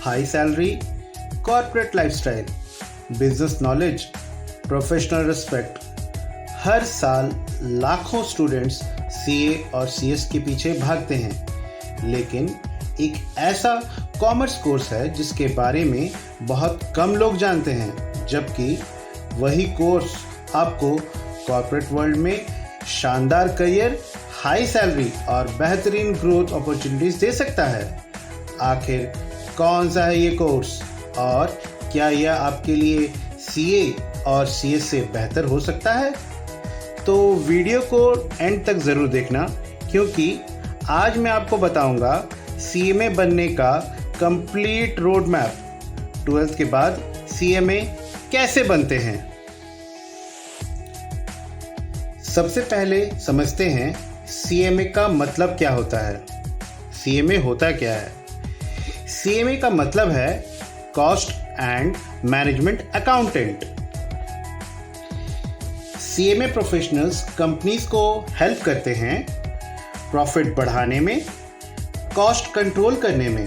High salary, corporate lifestyle, business knowledge, professional respect. हर साल लाखों स्टूडेंट्स सीए और सीएस के पीछे भागते हैं, लेकिन एक ऐसा कॉमर्स कोर्स है जिसके बारे में बहुत कम लोग जानते हैं, जबकि वही कोर्स आपको कॉर्पोरेट वर्ल्ड में शानदार करियर, हाई सैलरी और बेहतरीन ग्रोथ अपॉर्चुनिटीज दे सकता है। आखिर कौन सा है ये कोर्स और क्या यह आपके लिए सीए और सीएस से बेहतर हो सकता है? तो वीडियो को एंड तक ज़रूर देखना, क्योंकि आज मैं आपको बताऊंगा सीएमए बनने का कंप्लीट रोड मैप। 12th के बाद सीएमए कैसे बनते हैं। सबसे पहले समझते हैं सीएमए का मतलब क्या होता है। सीएमए होता क्या है? सीएमए का मतलब है cost and management accountant. CMA professionals companies को हेल्प करते हैं प्रॉफिट बढ़ाने में, कॉस्ट कंट्रोल करने में,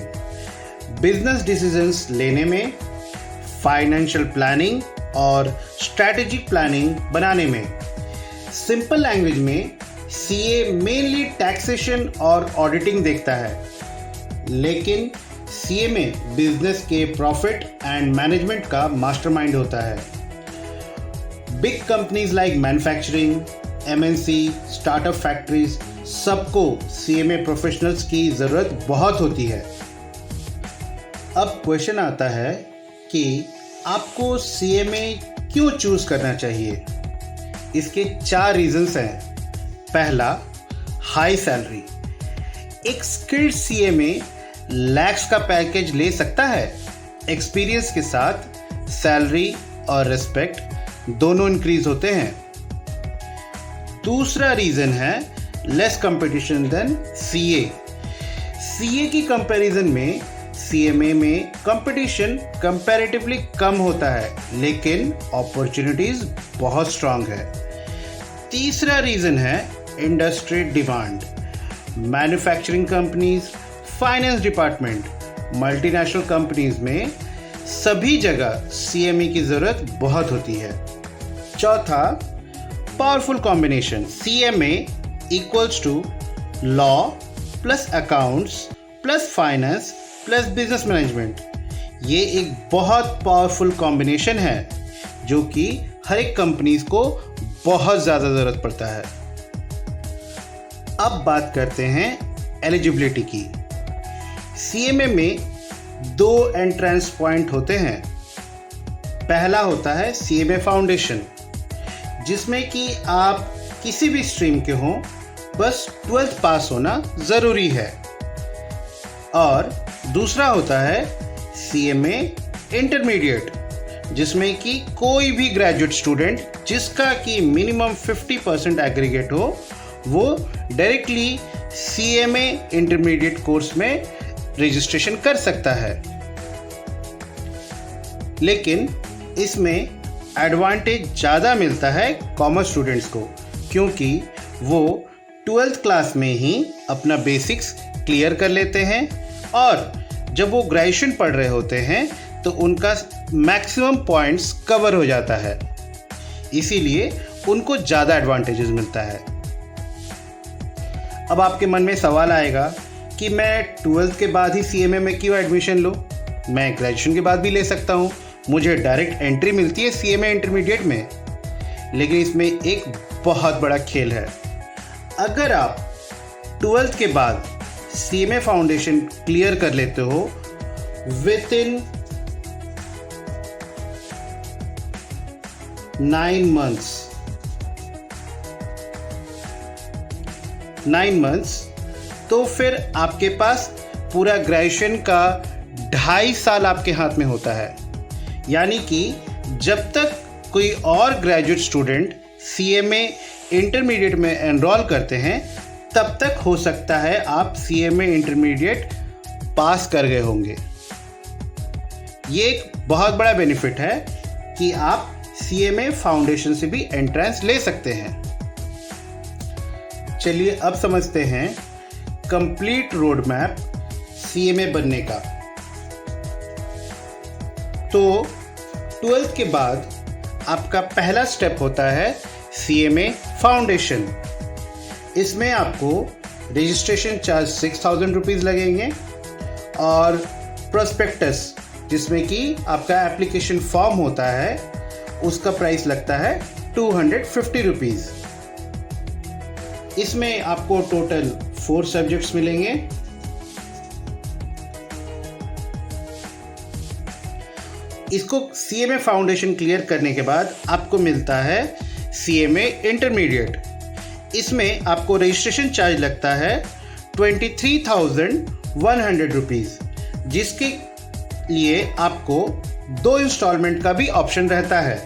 बिजनेस डिसीजंस लेने में, फाइनेंशियल प्लानिंग और स्ट्रैटेजिक प्लानिंग बनाने में। सिंपल लैंग्वेज में सीए मेनली टैक्सेशन और ऑडिटिंग देखता है, लेकिन सीएमए बिजनेस के प्रॉफिट एंड मैनेजमेंट का मास्टरमाइंड होता है। Big companies like manufacturing, MNC, startup factories, सबको सीएमए प्रोफेशनल्स की ज़रूरत बहुत होती है। अब क्वेश्चन आता है कि आपको सीएमए क्यों चूज़ करना चाहिए। इसके 4 रीजंस हैं। पहला, हाई सैलरी। एक स्किल्ड सीएमए लैक्स का पैकेज ले सकता है। एक्सपीरियंस के साथ सैलरी और रिस्पेक्ट दोनों इंक्रीज होते हैं। दूसरा रीजन है less competition than CA. CA की कंपैरिजन में सीएमए में कंपटीशन कंपैरेटिवली कम होता है, लेकिन अपॉर्चुनिटीज बहुत स्ट्रांग है। तीसरा रीजन है industry demand. Manufacturing companies, finance department, multinational companies में सभी जगह सीएमए की ज़रूरत बहुत होती है। चौथा, powerful combination. CMA equals to law plus accounts plus finance plus business management. ये एक बहुत पावरफुल कॉम्बिनेशन है जो कि हर एक कंपनीज को बहुत ज़्यादा ज़रूरत पड़ता है। अब बात करते हैं एलिजिबिलिटी की। सीएमए में 2 एंट्रेंस पॉइंट होते हैं। पहला होता है सीएमए फाउंडेशन, जिसमें कि आप किसी भी स्ट्रीम के हों, बस 12th पास होना ज़रूरी है। और दूसरा होता है सीएमए इंटरमीडिएट, जिसमें कि कोई भी ग्रेजुएट स्टूडेंट जिसका कि मिनिमम 50% एग्रीगेट हो, वो डायरेक्टली सीएमए इंटरमीडिएट कोर्स में रजिस्ट्रेशन कर सकता है। लेकिन इसमें एडवांटेज ज़्यादा मिलता है कॉमर्स स्टूडेंट्स को, क्योंकि वो 12th क्लास में ही अपना बेसिक्स क्लियर कर लेते हैं और जब वो ग्रेजुएशन पढ़ रहे होते हैं तो उनका मैक्सिमम पॉइंट्स कवर हो जाता है, इसीलिए उनको ज़्यादा एडवांटेजेस मिलता है। अब आपके मन में सवाल आएगा कि मैं 12th के बाद ही सीएमए में क्यों एडमिशन लूँ? मैं ग्रेजुएशन के बाद भी ले सकता हूँ, मुझे डायरेक्ट एंट्री मिलती है सीएमए इंटरमीडिएट में। लेकिन इसमें एक बहुत बड़ा खेल है। अगर आप 12th के बाद सीएमए फाउंडेशन क्लियर कर लेते हो विद इन 9 मंथ्स, तो फिर आपके पास पूरा ग्रेजुएशन का 2.5 साल आपके हाथ में होता है। यानी कि जब तक कोई और ग्रेजुएट स्टूडेंट सीएमए इंटरमीडिएट में एनरोल करते हैं, तब तक हो सकता है आप सीएमए इंटरमीडिएट पास कर गए होंगे। ये एक बहुत बड़ा बेनिफिट है कि आप सीएमए फाउंडेशन से भी एंट्रेंस ले सकते हैं। चलिए अब समझते हैं कंप्लीट रोड मैप सीएमए बनने का। तो 12th के बाद आपका पहला स्टेप होता है CMA फाउंडेशन। इसमें आपको रजिस्ट्रेशन चार्ज 6,000 रुपीज़ लगेंगे और प्रोस्पेक्टस जिसमें कि आपका एप्लीकेशन फॉर्म होता है उसका प्राइस लगता है 250 रुपीज़। इसमें आपको टोटल 4 सब्जेक्ट्स मिलेंगे। इसको CMA फाउंडेशन क्लियर करने के बाद आपको मिलता है CMA इंटरमीडिएट। इसमें आपको रजिस्ट्रेशन चार्ज लगता है 23,100 रुपीज़, जिसके लिए आपको 2 इंस्टॉलमेंट का भी ऑप्शन रहता है।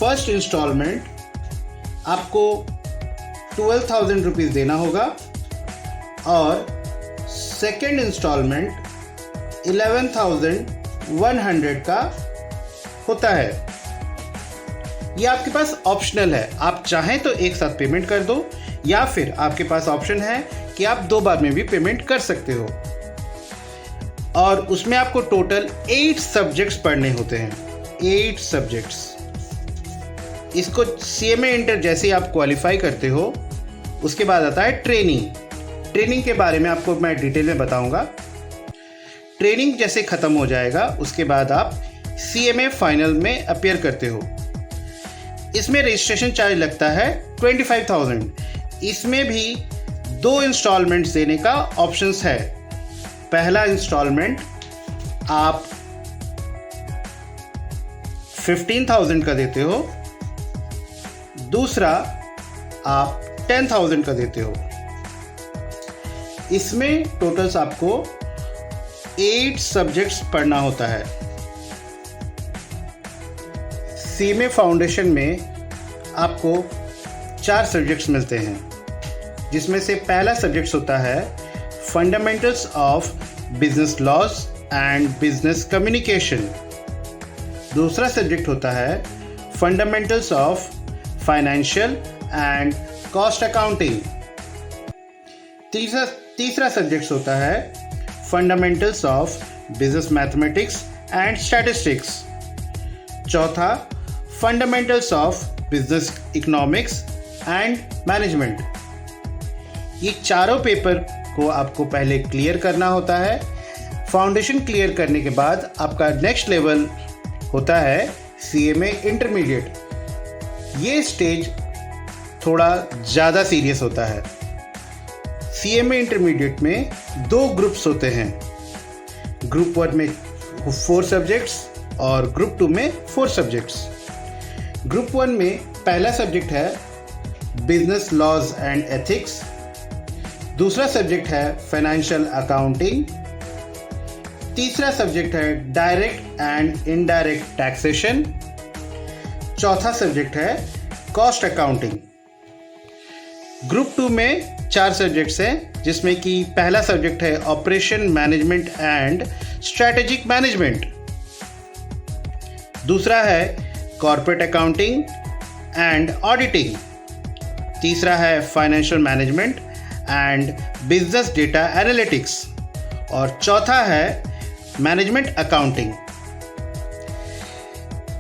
फर्स्ट इंस्टॉलमेंट आपको 12,000 रुपीज़ देना होगा और सेकेंड इंस्टॉलमेंट 11,100 का होता है। ये आपके पास ऑप्शनल है, आप चाहें तो एक साथ पेमेंट कर दो या फिर आपके पास ऑप्शन है कि आप 2 बार में भी पेमेंट कर सकते हो। और उसमें आपको टोटल 8 सब्जेक्ट्स पढ़ने होते हैं, 8 सब्जेक्ट्स। इसको CMA इंटर जैसे ही आप क्वालिफाई करते हो उसके बाद आता है ट्रेनिंग के बारे में आपको मैं डिटेल में बताऊंगा। ट्रेनिंग जैसे ख़त्म हो जाएगा उसके बाद आप CMA फाइनल में अपीयर करते हो। इसमें रजिस्ट्रेशन चार्ज लगता है 25,000। इसमें भी 2 इंस्टॉलमेंट्स देने का ऑप्शंस है। पहला इंस्टॉलमेंट आप 15,000 का देते हो, दूसरा आप 10,000 का देते हो। इसमें टोटल्स आपको 8 सब्जेक्ट्स पढ़ना होता है। CMA फाउंडेशन में आपको 4 सब्जेक्ट्स मिलते हैं, जिसमें से पहला सब्जेक्ट्स होता है fundamentals of business laws and business communication. दूसरा सब्जेक्ट होता है fundamentals of financial and cost accounting. तीसरा सब्जेक्ट होता है fundamentals of business mathematics and statistics. चौथा fundamentals of business economics and management. ये चारों पेपर को आपको पहले क्लियर करना होता है। फाउंडेशन क्लियर करने के बाद आपका नेक्स्ट लेवल होता है CMA इंटरमीडिएट। ये स्टेज थोड़ा ज़्यादा सीरियस होता है। CMA इंटरमीडिएट में 2 ग्रुप्स होते हैं। ग्रुप 1 में 4 सब्जेक्ट्स और ग्रुप 2 में 4 सब्जेक्ट्स। ग्रुप 1 में पहला सब्जेक्ट है बिजनेस लॉज एंड एथिक्स, दूसरा सब्जेक्ट है फाइनेंशियल अकाउंटिंग, तीसरा सब्जेक्ट है डायरेक्ट एंड इनडायरेक्ट टैक्सेशन, चौथा सब्जेक्ट है कॉस्ट अकाउंटिंग। ग्रुप 2 में 4 सब्जेक्ट्स हैं, जिसमें कि पहला सब्जेक्ट है operation management and strategic management, दूसरा है कॉर्पोरेट अकाउंटिंग एंड ऑडिटिंग, तीसरा है financial management and business data analytics और चौथा है मैनेजमेंट अकाउंटिंग।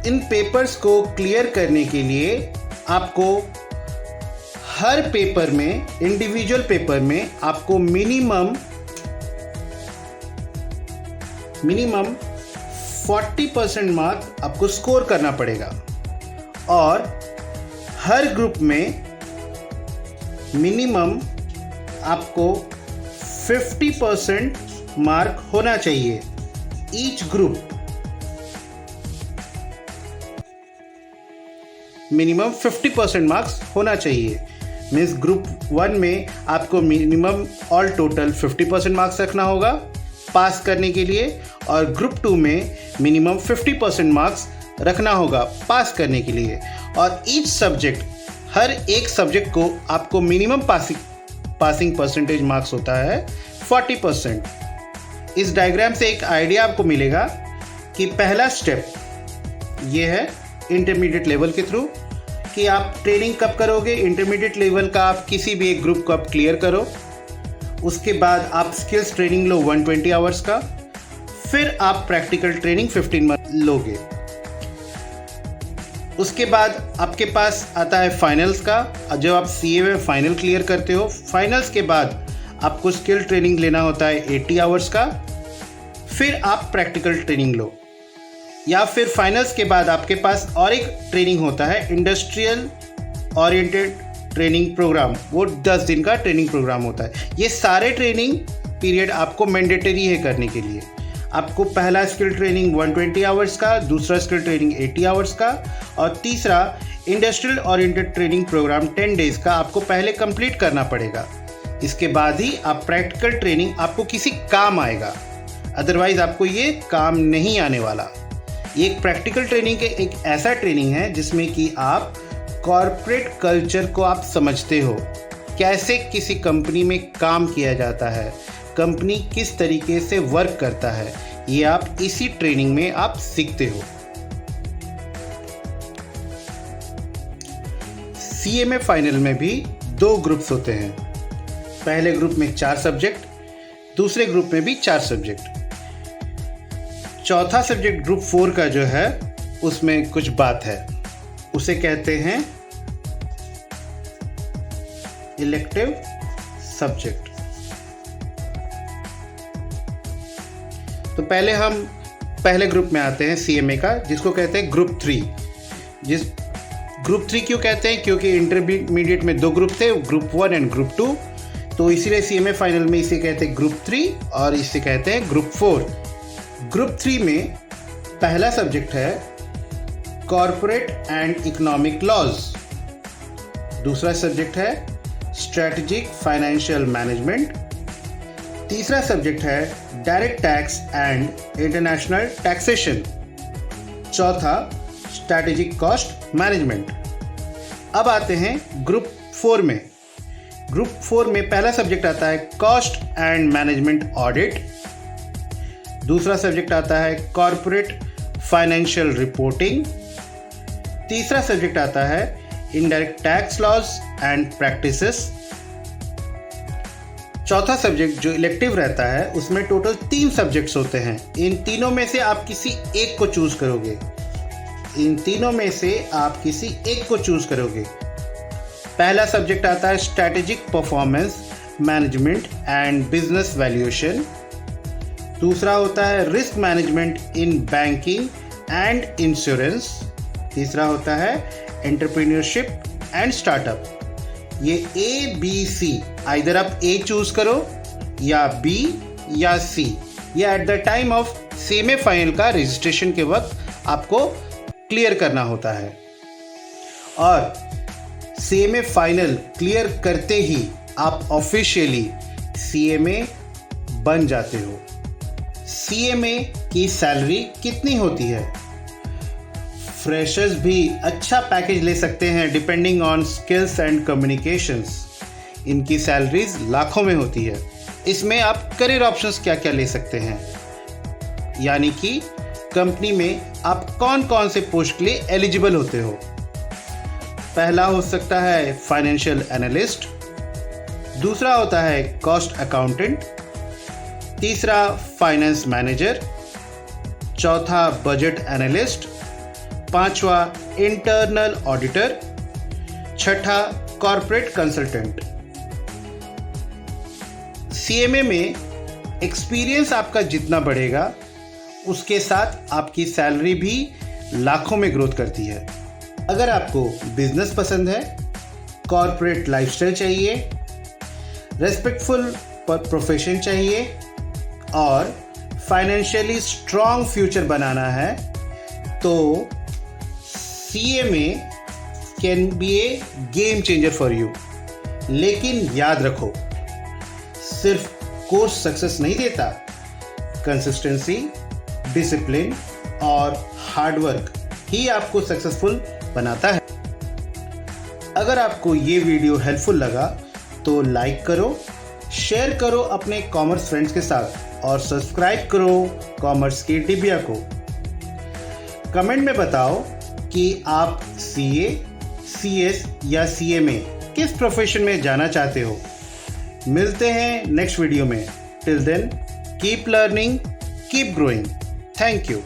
इन पेपर्स को क्लियर करने के लिए आपको हर पेपर में, इंडिविजुअल पेपर में आपको मिनिमम 40% मार्क आपको स्कोर करना पड़ेगा और हर ग्रुप में मिनिमम आपको 50% मार्क होना चाहिए। ईच ग्रुप मिनिमम 50% मार्क्स होना चाहिए। मीन्स ग्रुप 1 में आपको मिनिमम ऑल टोटल 50% मार्क्स रखना होगा पास करने के लिए और ग्रुप 2 में मिनिमम 50% मार्क्स रखना होगा पास करने के लिए। और ईच सब्जेक्ट, हर एक सब्जेक्ट को आपको मिनिमम पासिंग परसेंटेज मार्क्स होता है 40%। इस डायग्राम से एक आइडिया आपको मिलेगा कि पहला स्टेप ये है इंटरमीडिएट लेवल के थ्रू कि आप ट्रेनिंग कब करोगे। इंटरमीडिएट लेवल का आप किसी भी एक ग्रुप को आप क्लियर करो, उसके बाद आप स्किल्स ट्रेनिंग लो 120 आवर्स का, फिर आप प्रैक्टिकल ट्रेनिंग 15 मंथ लोगे। उसके बाद आपके पास आता है फाइनल्स का। जब आप सीए में फाइनल क्लियर करते हो, फाइनल्स के बाद आपको स्किल ट्रेनिंग लेना होता है 80 आवर्स का। फिर आप प्रैक्टिकल ट्रेनिंग लो, या फिर फाइनल्स के बाद आपके पास और एक ट्रेनिंग होता है इंडस्ट्रियल ओरिएंटेड ट्रेनिंग प्रोग्राम। वो 10 दिन का ट्रेनिंग प्रोग्राम होता है। ये सारे ट्रेनिंग पीरियड आपको मैंडेटरी है करने के लिए। आपको पहला स्किल ट्रेनिंग 120 आवर्स का, दूसरा स्किल ट्रेनिंग 80 आवर्स का, और तीसरा industrial oriented training programme 10 days का आपको पहले कंप्लीट करना पड़ेगा। इसके बाद ही आप प्रैक्टिकल ट्रेनिंग आपको किसी काम आएगा, अदरवाइज आपको ये काम नहीं आने वाला। ये एक प्रैक्टिकल ट्रेनिंग एक ऐसा ट्रेनिंग है जिसमें कि आप कॉर्पोरेट कल्चर को आप समझते हो, कैसे किसी कंपनी में काम किया जाता है, कंपनी किस तरीके से वर्क करता है, ये आप इसी ट्रेनिंग में आप सीखते हो। सीएमए फाइनल में भी 2 ग्रुप्स होते हैं। पहले ग्रुप में 4 सब्जेक्ट, दूसरे ग्रुप में भी 4 सब्जेक्ट। चौथा सब्जेक्ट ग्रुप 4 का जो है उसमें कुछ बात है, उसे कहते हैं इलेक्टिव सब्जेक्ट। तो पहले हम पहले ग्रुप में आते हैं सीएमए का, जिसको कहते हैं ग्रुप 3। जिस ग्रुप 3 क्यों कहते हैं? क्योंकि इंटरमीडिएट में 2 ग्रुप थे, ग्रुप 1 एंड ग्रुप 2, तो इसीलिए सीएमए फाइनल में इसे कहते हैं ग्रुप 3 और इसे कहते हैं ग्रुप 4। ग्रुप 3 में पहला सब्जेक्ट है कॉर्पोरेट एंड इकोनॉमिक लॉज, दूसरा सब्जेक्ट है स्ट्रेटेजिक फाइनेंशियल मैनेजमेंट, तीसरा सब्जेक्ट है direct tax and international taxation, चौथा स्ट्रेटेजिक कॉस्ट मैनेजमेंट। अब आते हैं ग्रुप 4 में। ग्रुप 4 में पहला सब्जेक्ट आता है कॉस्ट एंड मैनेजमेंट ऑडिट, दूसरा सब्जेक्ट आता है कॉर्पोरेट फाइनेंशियल रिपोर्टिंग, तीसरा सब्जेक्ट आता है indirect tax laws and practices, चौथा सब्जेक्ट जो इलेक्टिव रहता है उसमें टोटल 3 सब्जेक्ट्स होते हैं। इन तीनों में से आप किसी एक को चूज करोगे। पहला सब्जेक्ट आता है strategic performance management and business valuation, दूसरा होता है risk management in banking and insurance, तीसरा होता है एंटरप्रेन्योरशिप एंड स्टार्टअप। ये A-B-C, आइदर आप A चूज करो या B या C। ये at the time of CMA final का रजिस्ट्रेशन के वक्त आपको क्लियर करना होता है, और सीएमए फाइनल क्लियर करते ही आप ऑफिशियली सीएमए बन जाते हो। सीएमए की सैलरी कितनी होती है? फ्रेशर्स भी अच्छा पैकेज ले सकते हैं depending on skills and communications. इनकी सैलरीज लाखों में होती है। इसमें आप करियर ऑप्शंस क्या क्या ले सकते हैं, यानी कि कंपनी में आप कौन कौन से पोस्ट के लिए एलिजिबल होते हो। पहला हो सकता है फाइनेंशियल एनालिस्ट, दूसरा होता है कॉस्ट अकाउंटेंट, तीसरा फाइनेंस मैनेजर, चौथा बजट एनालिस्ट, पांचवा इंटरनल ऑडिटर, छठा कॉर्पोरेट कंसल्टेंट। सीएमए में एक्सपीरियंस आपका जितना बढ़ेगा उसके साथ आपकी सैलरी भी लाखों में ग्रोथ करती है। अगर आपको बिजनेस पसंद है, कॉर्पोरेट लाइफस्टाइल चाहिए, रेस्पेक्टफुल प्रोफेशन चाहिए और फाइनेंशियली स्ट्रॉन्ग फ्यूचर बनाना है, तो CMA can be A game changer for you. लेकिन याद रखो, सिर्फ कोर्स सक्सेस नहीं देता, कंसिस्टेंसी, डिसिप्लिन और हार्डवर्क ही आपको सक्सेसफुल बनाता है। अगर आपको ये वीडियो हेल्पफुल लगा तो लाइक करो, शेयर करो अपने कॉमर्स फ्रेंड्स के साथ और सब्सक्राइब करो कॉमर्स की डिबिया को। कमेंट में बताओ कि आप सीए, सीएस या सीएमए किस प्रोफेशन में जाना चाहते हो। मिलते हैं नेक्स्ट वीडियो में। Till then keep learning, keep growing. Thank you.